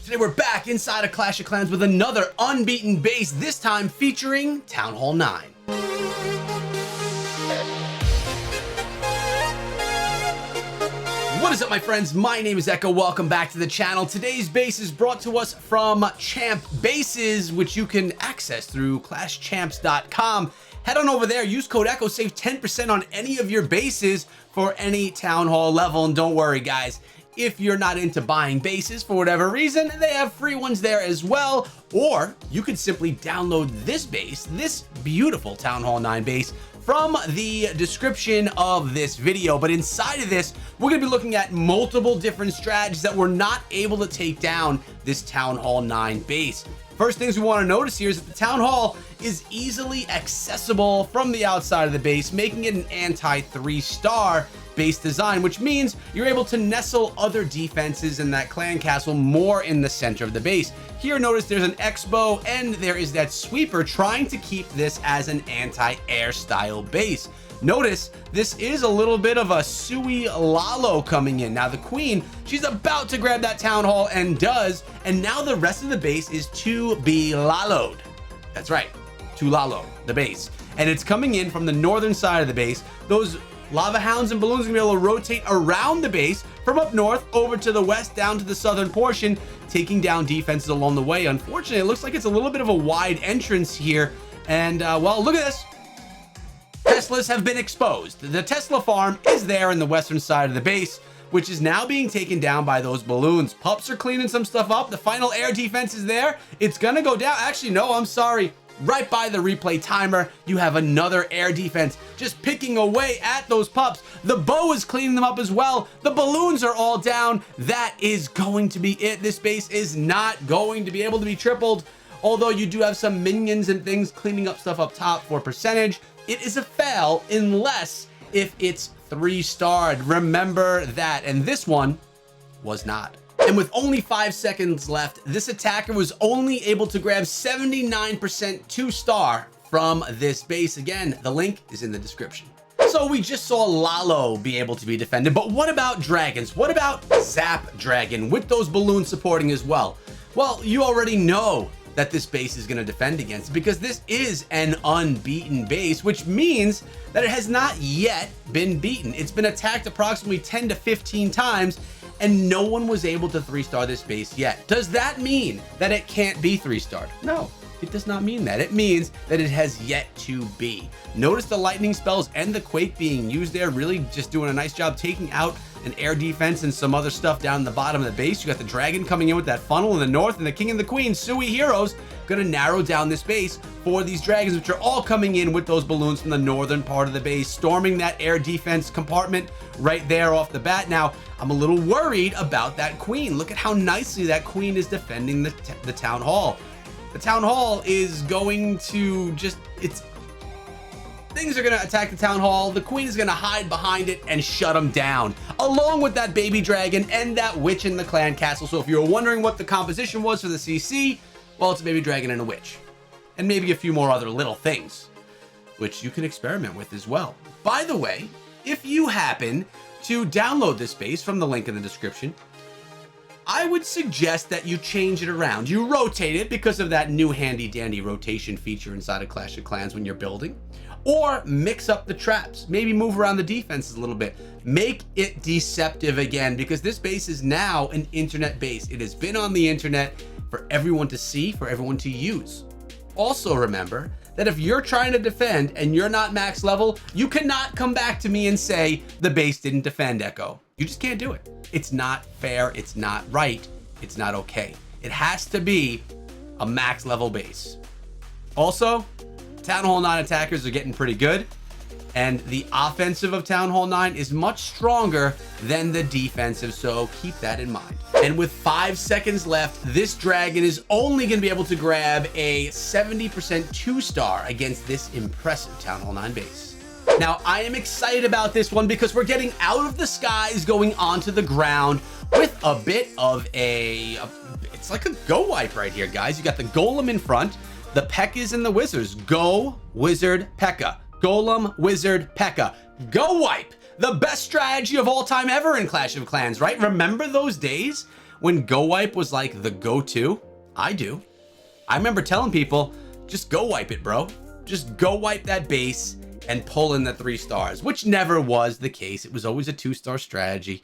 Today we're back inside of Clash of Clans with another unbeaten base, this time featuring Town Hall 9. What is up, my friends? My name is Echo. Welcome back to the channel. Today's base is brought to us from Champ Bases, which you can access through ClashChamps.com. Head on over there, use code ECHO, save 10% on any of your bases for any Town Hall level. And don't worry, guys, if you're not into buying bases for whatever reason, they have free ones there as well. Or you could simply download this base, this beautiful Town Hall 9 base, from the description of this video. But inside of this, we're gonna be looking at multiple different strategies that we're not able to take down this Town Hall 9 base. First things we want to notice here is that the Town Hall is easily accessible from the outside of the base, making it an anti-3-star base design, which means you're able to nestle other defenses in that clan castle more in the center of the base. Here, notice there's an X-bow and there is that sweeper trying to keep this as an anti-air style base. Notice this is a little bit of a Sui Lalo coming in. Now the queen, she's about to grab that Town Hall and does, and now the rest of the base is to be Lalo'd. That's right, to Lalo, the base. And it's coming in from the northern side of the base. Those lava hounds and balloons are gonna be able to rotate around the base from up north over to the west down to the southern portion, taking down defenses along the way. Unfortunately, it looks like it's a little bit of a wide entrance here. And well, look at this. Teslas have been exposed. The Tesla farm is there in the western side of the base, which is now being taken down by those balloons. Pups are cleaning some stuff up. The final air defense is there. It's gonna go down. Actually, no, I'm sorry. Right by the replay timer, you have another air defense just picking away at those pups. The bow is cleaning them up as well. The balloons are all down. That is going to be it. This base is not going to be able to be tripled, although you do have some minions and things cleaning up stuff up top for percentage. It is a fail unless if it's 3-starred. Remember that. And this one was not. And with only 5 seconds left, this attacker was only able to grab 79% 2-star from this base. Again, the link is in the description. So we just saw Lalo be able to be defended, but what about dragons? What about Zap Dragon with those balloons supporting as well? Well, you already know that this base is going to defend against, because this is an unbeaten base, which means that it has not yet been beaten. It's been attacked approximately 10 to 15 times, and no one was able to 3-star this base yet. Does that mean that it can't be 3-starred? No, it does not mean that. It means that it has yet to be. Notice the lightning spells and the quake being used there, really just doing a nice job taking out an air defense and some other stuff down the bottom of the base. You got the dragon coming in with that funnel in the north, and the king and the queen, Sui heroes, gonna narrow down this base for these dragons, which are all coming in with those balloons from the northern part of the base, storming that air defense compartment right there off the bat. Now, I'm a little worried about that queen. Look at how nicely that queen is defending the Town Hall. The Town Hall is going to just, things are gonna attack the Town Hall. The queen is gonna hide behind it and shut them down, along with that baby dragon and that witch in the clan castle. So if you're wondering what the composition was for the CC, well, it's a baby dragon and a witch, and maybe a few more other little things, which you can experiment with as well. By the way, if you happen to download this base from the link in the description, I would suggest that you change it around. You rotate it because of that new handy dandy rotation feature inside of Clash of Clans when you're building, or mix up the traps, maybe move around the defenses a little bit, make it deceptive again, because this base is now an internet base. It has been on the internet for everyone to see, for everyone to use. Also remember that if you're trying to defend and you're not max level, you cannot come back to me and say the base didn't defend, Echo. You just can't do it. It's not fair, it's not right, it's not okay. It has to be a max level base. Also, Town Hall 9 attackers are getting pretty good, and the offensive of Town Hall 9 is much stronger than the defensive, so keep that in mind. And with 5 seconds left, this dragon is only going to be able to grab a 70% 2-star against this impressive Town Hall 9 base. Now, I am excited about this one because we're getting out of the skies, going onto the ground with a bit of it's like a go wipe right here, guys. You got the Golem in front, the P.E.K.K.A.s and the Wizards. Go, Wizard, P.E.K.K.A. Golem, Wizard, P.E.K.K.A. Go wipe. The best strategy of all time ever in Clash of Clans, right? Remember those days when Go Wipe was like the go-to? I do. I remember telling people, just Go Wipe it, bro. Just Go Wipe that base and pull in the 3 stars, which never was the case. It was always a 2-star strategy.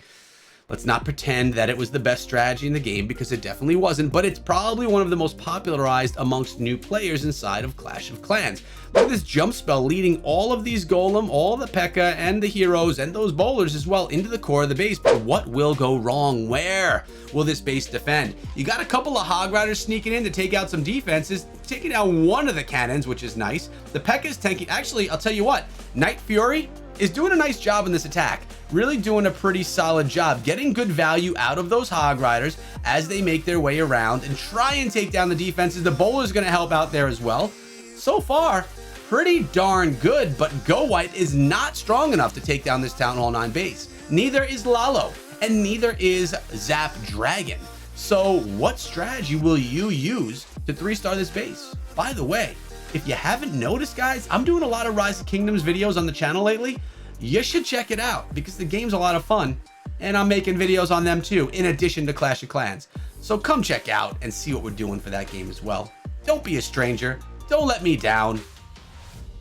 Let's not pretend that it was the best strategy in the game, because it definitely wasn't, but it's probably one of the most popularized amongst new players inside of Clash of Clans. Look at this jump spell leading all of these Golem, all the P.E.K.K.A, and the heroes, and those bowlers as well into the core of the base. But what will go wrong? Where will this base defend? You got a couple of Hog Riders sneaking in to take out some defenses, taking out one of the cannons, which is nice. The P.E.K.K.A is tanking. Actually, I'll tell you what, Night Fury is doing a nice job in this attack. Really doing a pretty solid job, getting good value out of those Hog Riders as they make their way around and try and take down the defenses. The bowler's going to help out there as well. So far, pretty darn good, but Go Wipe is not strong enough to take down this Town Hall 9 base. Neither is Lalo, and neither is Zap Dragon. So what strategy will you use to 3-star this base? By the way, if you haven't noticed, guys, I'm doing a lot of Rise of Kingdoms videos on the channel lately. You should check it out because the game's a lot of fun, and I'm making videos on them too, in addition to Clash of Clans. So come check out and see what we're doing for that game as well. Don't be a stranger. Don't let me down.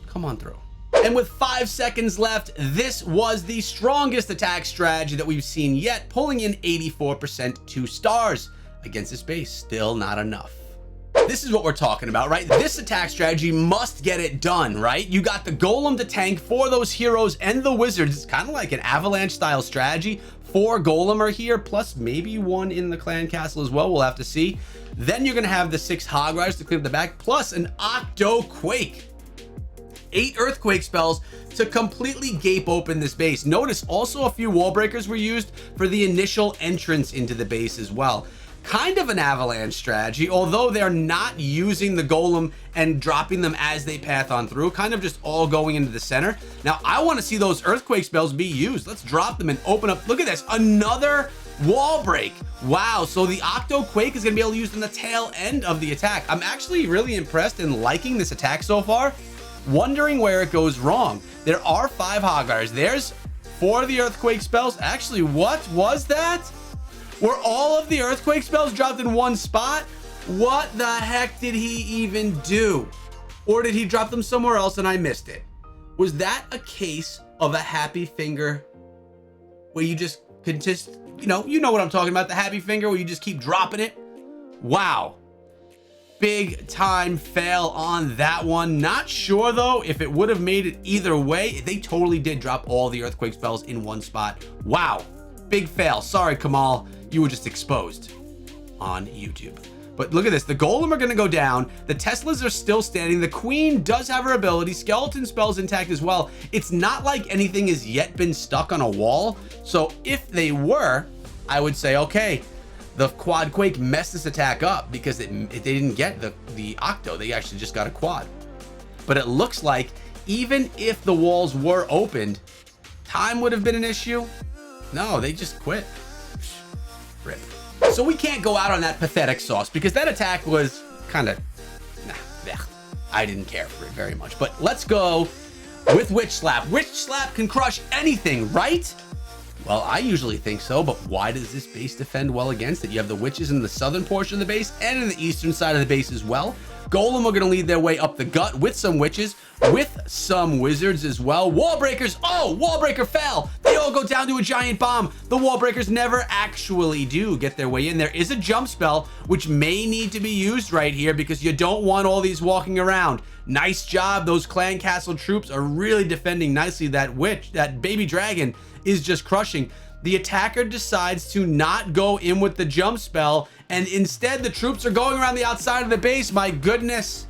Come on through. And with 5 seconds left, this was the strongest attack strategy that we've seen yet, pulling in 84% 2 stars against this base. Still not enough. This is what we're talking about, right? This attack strategy must get it done, right? You got the Golem to tank for those heroes and the wizards. It's kind of like an Avalanche style strategy. 4 Golem are here, plus maybe 1 in the clan castle as well. We'll have to see. Then you're going to have the 6 Hog Riders to clear the back, plus an Octo Quake. 8 earthquake spells to completely gape open this base. Notice also a few wall breakers were used for the initial entrance into the base as well. Kind of an Avalanche strategy, although they're not using the Golem and dropping them as they path on through, kind of just all going into the center. Now, I want to see those earthquake spells be used. Let's drop them and open up. Look at this, another wall break. Wow, so the Octo Quake is going to be able to use in the tail end of the attack. I'm actually really impressed and liking this attack so far, wondering where it goes wrong. There are 5 Hog Riders. There's 4 of the earthquake spells. Actually, what was that? Were all of the earthquake spells dropped in one spot? What the heck did he even do? Or did he drop them somewhere else and I missed it? Was that a case of a happy finger where you just could just, you know what I'm talking about, the happy finger where you just keep dropping it? Wow. Big time fail on that one. Not sure though if it would have made it either way. They totally did drop all the earthquake spells in one spot. Wow. Big fail. Sorry, Kamal. You were just exposed on YouTube. But look at this. The Golem are going to go down. The Teslas are still standing. The Queen does have her ability. Skeleton spells intact as well. It's not like anything has yet been stuck on a wall. So if they were, I would say, okay, the Quad Quake messed this attack up because they didn't get the Octo. They actually just got a Quad. But it looks like even if the walls were opened, time would have been an issue. No, they just quit. Rip. So we can't go out on that pathetic sauce because that attack was kind of, I didn't care for it very much. But let's go with Witch Slap. Witch Slap can crush anything, right? Well, I usually think so, but why does this base defend well against it? You have the witches in the southern portion of the base and in the eastern side of the base as well. Golem are going to lead their way up the gut with some witches, with some wizards as well. Wall breakers. Oh, wall breaker fell. They all go down to a giant bomb. The wall breakers never actually do get their way in. There is a jump spell, which may need to be used right here because you don't want all these walking around. Nice job. Those clan castle troops are really defending nicely. That witch, that baby dragon is just crushing. The attacker decides to not go in with the jump spell, and instead the troops are going around the outside of the base. My goodness.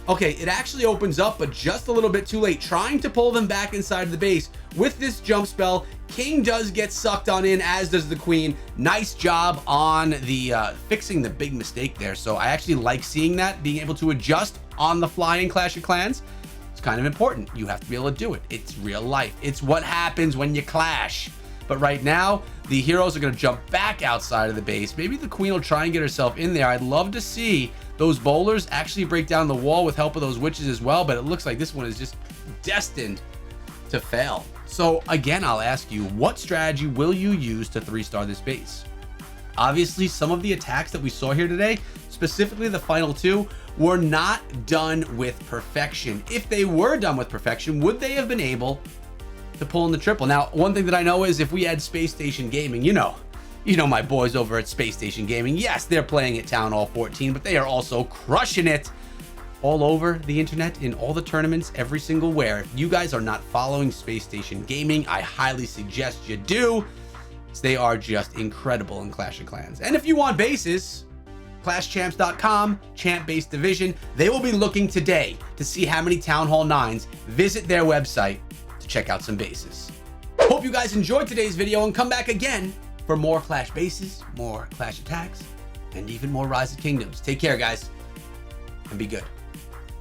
Okay, it actually opens up, but just a little bit too late, trying to pull them back inside of the base. With this jump spell, King does get sucked on in, as does the Queen. Nice job on the fixing the big mistake there. So I actually like seeing that, being able to adjust on the fly in Clash of Clans. It's kind of important. You have to be able to do it. It's real life. It's what happens when you clash. But right now, the heroes are going to jump back outside of the base. Maybe the Queen will try and get herself in there. I'd love to see those bowlers actually break down the wall with help of those witches as well, but it looks like this one is just destined to fail. So again, I'll ask you, what strategy will you use to 3-star this base? Obviously, some of the attacks that we saw here today, specifically the final two, were not done with perfection. If they were done with perfection, would they have been able to pull in the triple? Now, one thing that I know is if we had Space Station Gaming, you know my boys over at Space Station Gaming, yes, they're playing at Town Hall 14, but they are also crushing it all over the internet in all the tournaments, every single where. If you guys are not following Space Station Gaming, I highly suggest you do. They are just incredible in Clash of Clans. And if you want bases, ClashChamps.com, champ-based division, they will be looking today to see how many Town Hall 9s visit their website to check out some bases. Hope you guys enjoyed today's video and come back again for more Clash bases, more Clash attacks, and even more Rise of Kingdoms. Take care, guys, and be good.